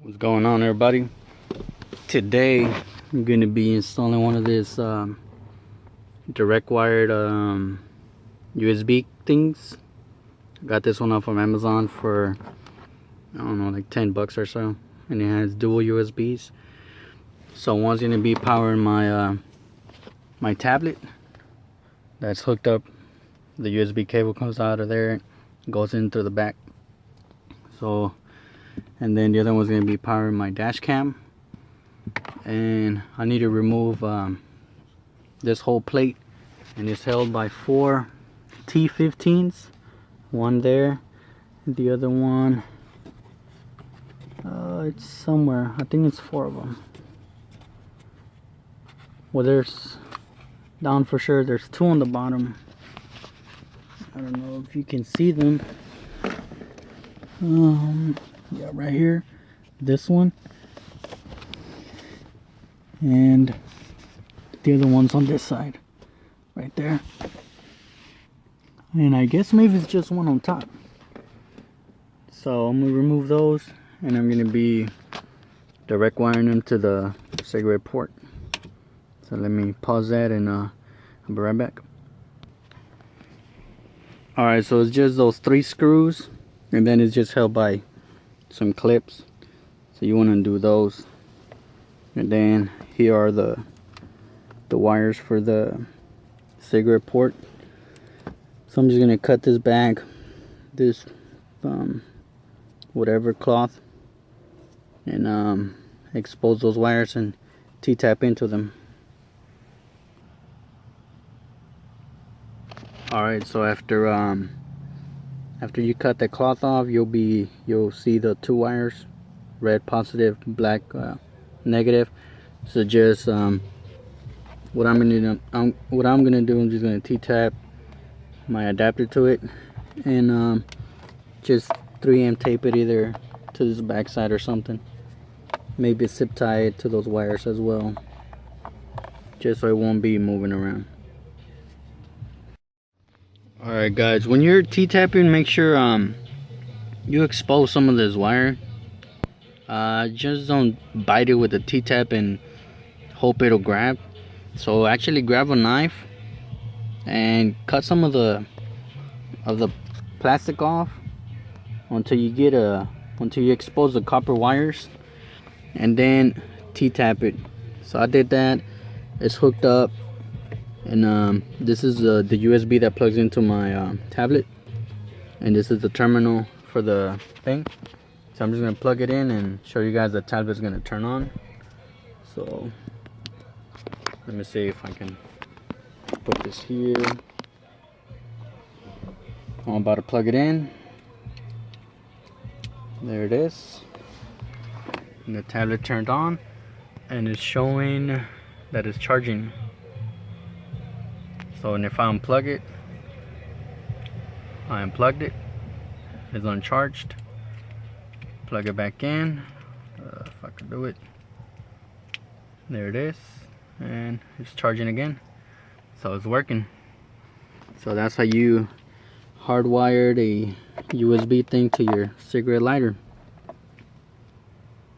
What's going on, everybody? Today I'm going to be installing one of this direct wired USB things. Got this one off from Amazon for, I don't know, like 10 bucks or so, and it has dual USBs. So one's going to be powering my my tablet that's hooked up. The USB cable comes out of there, goes in through the back. So, and then the other one's going to be powering my dash cam. And I need to remove this whole plate, and it's held by 4 T15s. One there, the other one, it's somewhere. I think it's 4 of them. Well, there's down for sure. There's 2 on the bottom. I don't know if you can see them. Yeah, right here. This one. And the other one's on this side. Right there. And I guess maybe it's just one on top. So I'm going to remove those. And I'm going to be direct wiring them to the cigarette port. So let me pause that and I'll be right back. Alright, so it's just those 3 screws, and then it's just held by some clips. So you want to do those. And then here are the wires for the cigarette port. So I'm just going to cut this back, this whatever cloth, and expose those wires and T-tap into them. Alright, so after you cut the cloth off, you'll see the 2 wires, red positive, black negative. So just what I'm gonna do, I'm just gonna T-tap my adapter to it, and just 3M tape it either to this back side or something. Maybe zip tie it to those wires as well, just so it won't be moving around. Alright guys, when you're T-tapping, make sure you expose some of this wire. Just don't bite it with the T-tap and hope it'll grab. So actually grab a knife and cut some of the plastic off until you expose the copper wires, and then T-tap it. So I did that. It's hooked up. And this is the USB that plugs into my tablet, and this is the terminal for the thing. So I'm just gonna plug it in and show you guys the tablet's gonna turn on. So let me see if I can put this here. I'm about to plug it in. There it is. And the tablet turned on, and it's showing that it's charging. So, and if I unplug it, I unplugged it, it's uncharged. Plug it back in, if I can do it. There it is, and it's charging again. So it's working. So that's how you hardwired a USB thing to your cigarette lighter.